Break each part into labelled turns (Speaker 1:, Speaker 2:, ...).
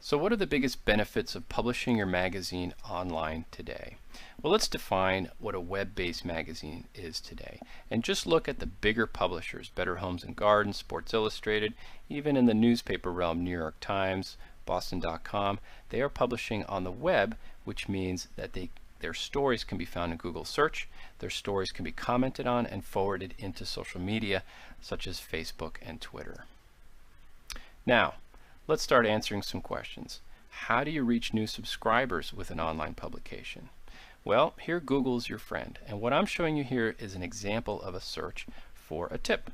Speaker 1: So what are the biggest benefits of publishing your magazine online today? Well, let's define what a web-based magazine is today. And just look at the bigger publishers, Better Homes and Gardens, Sports Illustrated, even in the newspaper realm, New York Times, Boston.com. They are publishing on the web, which means that their stories can be found in Google search. Their stories can be commented on and forwarded into social media, such as Facebook and Twitter. Now, let's start answering some questions. How do you reach new subscribers with an online publication? Well, here Google's your friend, and what I'm showing you here is an example of a search for a tip.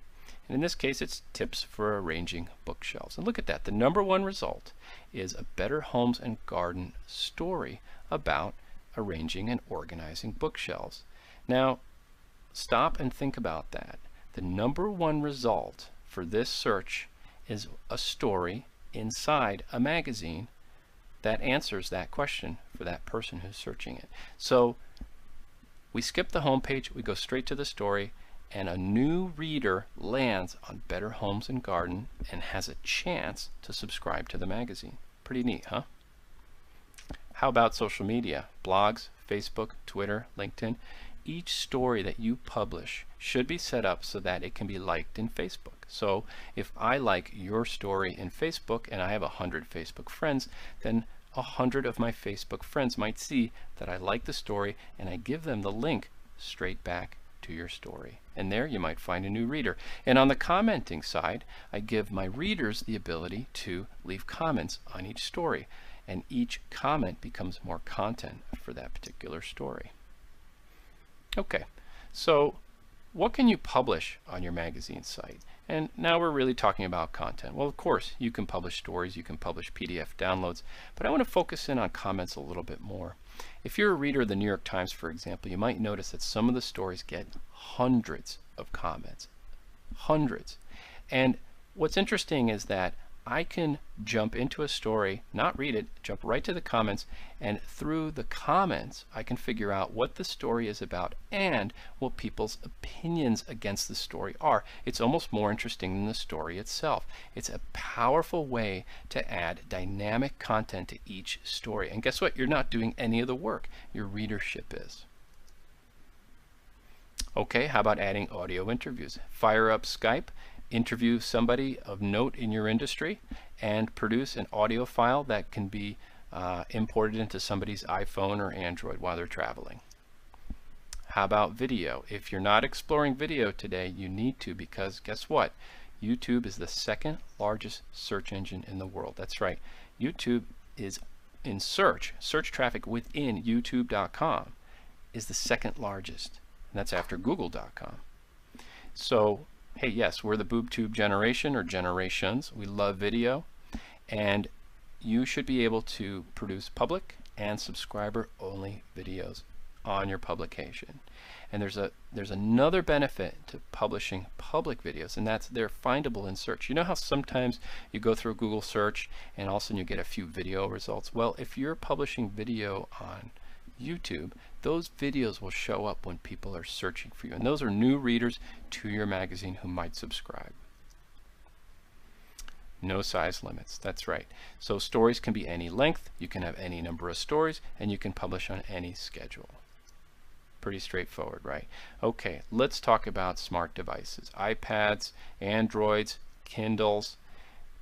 Speaker 1: And in this case, it's tips for arranging bookshelves. And look at that. The #1 result is a Better Homes and Garden story about arranging and organizing bookshelves. Now, stop and think about that. The #1 result for this search is a story inside a magazine that answers that question for that person who's searching it. So we skip the home page, we go straight to the story, and a new reader lands on Better Homes and Garden and has a chance to subscribe to the magazine. Pretty neat, huh? How about social media? Blogs, Facebook, Twitter, LinkedIn. Each story that you publish should be set up so that it can be liked in Facebook. So if I like your story in Facebook and I have 100 Facebook friends, then 100 of my Facebook friends might see that I like the story and I give them the link straight back to your story. And there you might find a new reader. And on the commenting side, I give my readers the ability to leave comments on each story. And each comment becomes more content for that particular story. Okay, so what can you publish on your magazine site? And now we're really talking about content. Well, of course, you can publish stories, you can publish PDF downloads, but I want to focus in on comments a little bit more. If you're a reader of the New York Times, for example, you might notice that some of the stories get hundreds of comments. Hundreds. And what's interesting is that I can jump into a story, not read it, jump right to the comments, and through the comments I can figure out what the story is about and what people's opinions against the story are. It's almost more interesting than the story itself. It's a powerful way to add dynamic content to each story. And guess what? You're not doing any of the work. Your readership is. Okay, how about adding audio interviews? Fire up Skype, interview somebody of note in your industry, and produce an audio file that can be imported into somebody's iPhone or Android while they're traveling. How about video? If you're not exploring video today, you need to, because guess what? YouTube is the second largest search engine in the world. That's right. YouTube is in search traffic within youtube.com is the second largest, and that's after google.com. So hey, yes, we're the BoobTube generation or generations. We love video, and you should be able to produce public and subscriber only videos on your publication. And there's another benefit to publishing public videos, and that's they're findable in search. You know how sometimes you go through Google search and all of a sudden you get a few video results? Well, if you're publishing video on YouTube, those videos will show up when people are searching for you, and those are new readers to your magazine who might subscribe. No size limits, that's right. So stories can be any length, you can have any number of stories, and you can publish on any schedule. Pretty straightforward, right? Okay, let's talk about smart devices. iPads, Androids, Kindles.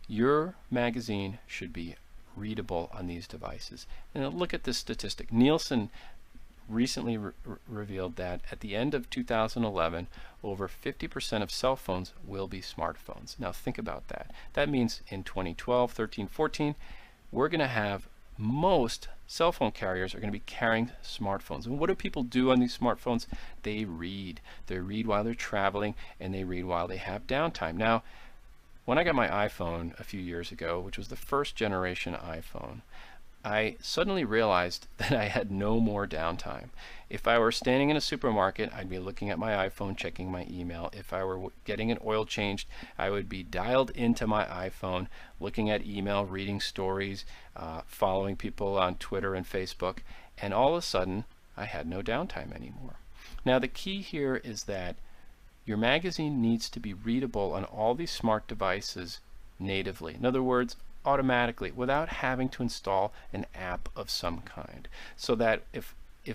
Speaker 1: Your magazine should be readable on these devices. And look at this statistic. Nielsen recently revealed that at the end of 2011, over 50% of cell phones will be smartphones. Now think about that. That means in 2012, 13, 14, we're going to have most cell phone carriers are going to be carrying smartphones. And what do people do on these smartphones? They read. They read while they're traveling, and they read while they have downtime. Now, when I got my iPhone a few years ago, which was the first generation iPhone, I suddenly realized that I had no more downtime. If I were standing in a supermarket, I'd be looking at my iPhone, checking my email. If I were getting an oil changed, I would be dialed into my iPhone, looking at email, reading stories, following people on Twitter and Facebook, and all of a sudden, I had no downtime anymore. Now, the key here is that your magazine needs to be readable on all these smart devices natively. In other words, automatically without having to install an app of some kind, so that if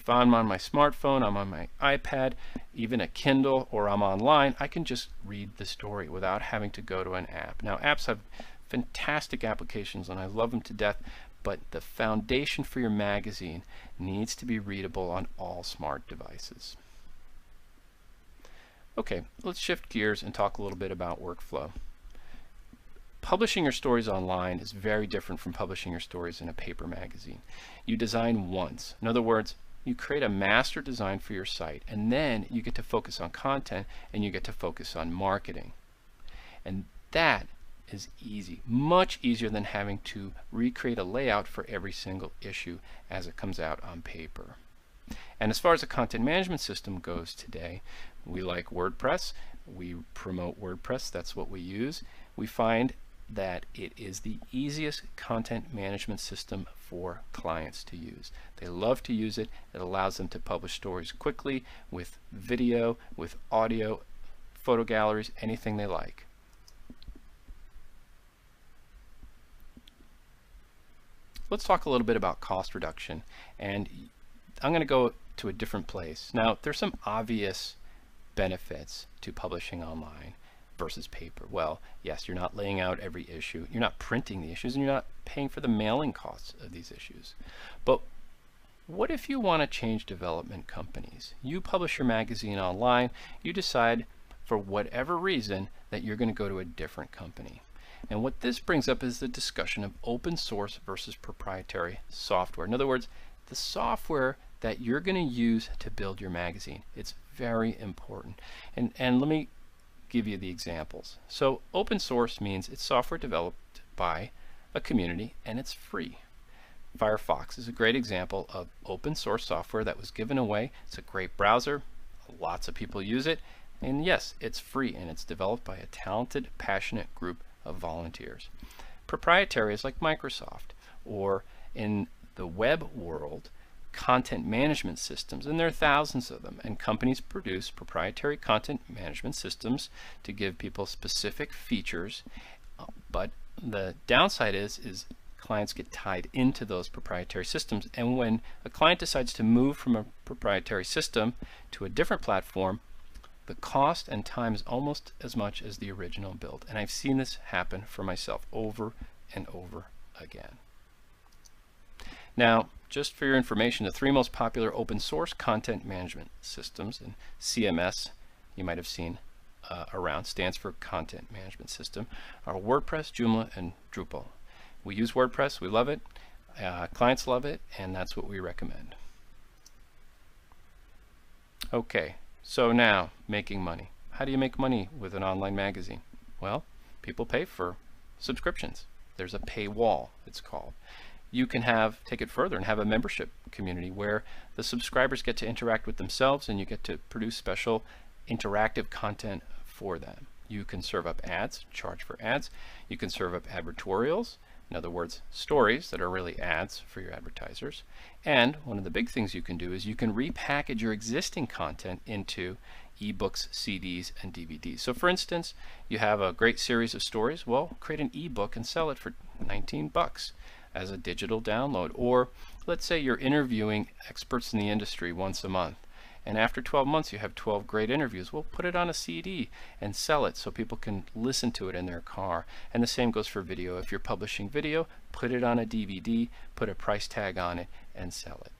Speaker 1: I'm on my smartphone, I'm on my iPad, even a Kindle, or I'm online, I can just read the story without having to go to an app. Now, apps have fantastic applications and I love them to death, but the foundation for your magazine needs to be readable on all smart devices. Okay, let's shift gears and talk a little bit about workflow. Publishing your stories online is very different from publishing your stories in a paper magazine. You design once. In other words, you create a master design for your site, and then you get to focus on content and you get to focus on marketing. And that is easy, much easier than having to recreate a layout for every single issue as it comes out on paper. And as far as the content management system goes today, we like WordPress. We promote WordPress. That's what we use. We find that it is the easiest content management system for clients to use. They love to use it. It allows them to publish stories quickly with video, with audio, photo galleries, anything they like. Let's talk a little bit about cost reduction, and I'm going to go to a different place. Now, there's some obvious benefits to publishing online versus paper. Well, yes, you're not laying out every issue, you're not printing the issues, and you're not paying for the mailing costs of these issues. But what if you want to change development companies? You publish your magazine online, you decide for whatever reason that you're going to go to a different company. And what this brings up is the discussion of open source versus proprietary software. In other words, the software that you're going to use to build your magazine. It's very important. And let me give you the examples. So open source means it's software developed by a community and it's free. Firefox is a great example of open source software that was given away. It's a great browser. Lots of people use it. And yes, it's free and it's developed by a talented, passionate group of volunteers. Proprietary is like Microsoft, or in the web world, content management systems, and there are thousands of them, and companies produce proprietary content management systems to give people specific features, but the downside is clients get tied into those proprietary systems, and when a client decides to move from a proprietary system to a different platform, the cost and time is almost as much as the original build. And I've seen this happen for myself over and over again. Now, just for your information, the three most popular open source content management systems, and CMS you might have seen around, stands for Content Management System, are WordPress, Joomla, and Drupal. We use WordPress, we love it, clients love it, and that's what we recommend. Okay. So now, making money. How do you make money with an online magazine? Well, people pay for subscriptions. There's a paywall, it's called. You can take it further and have a membership community where the subscribers get to interact with themselves and you get to produce special interactive content for them. You can serve up ads, charge for ads. You can serve up advertorials, in other words, stories that are really ads for your advertisers. And one of the big things you can do is you can repackage your existing content into ebooks, CDs, and DVDs. So for instance, you have a great series of stories. Well, create an ebook and sell it for 19 bucks as a digital download. Or let's say you're interviewing experts in the industry once a month, and after 12 months you have 12 great interviews. Well, put it on a CD and sell it so people can listen to it in their car. And the same goes for video. If you're publishing video, put it on a DVD, put a price tag on it, and sell it.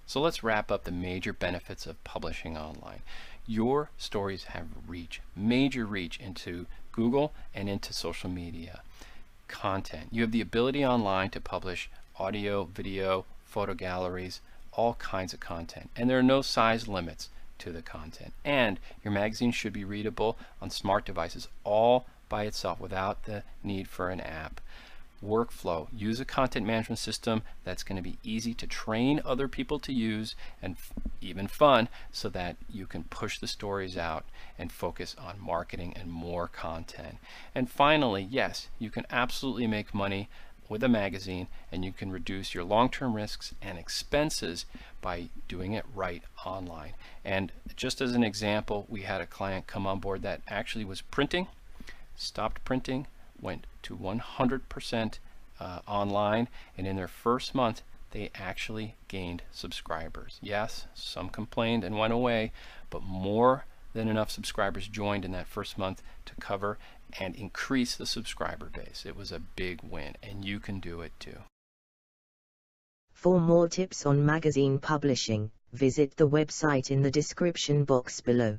Speaker 1: So let's wrap up the major benefits of publishing online. Your stories have reach, major reach into Google and into social media. Content. You have the ability online to publish audio, video, photo galleries, all kinds of content, and there are no size limits to the content. And your magazine should be readable on smart devices all by itself without the need for an app. Workflow. Use a content management system that's going to be easy to train other people to use and even fun, so that you can push the stories out and focus on marketing and more content. And finally, yes, you can absolutely make money with a magazine, and you can reduce your long-term risks and expenses by doing it right online. And just as an example, we had a client come on board that actually was printing, stopped printing, went to 100% online, and in their first month they actually gained subscribers. Yes, some complained and went away, but more than enough subscribers joined in that first month to cover and increase the subscriber base. It was a big win, and you can do it too.
Speaker 2: For more tips on magazine publishing, visit the website in the description box below.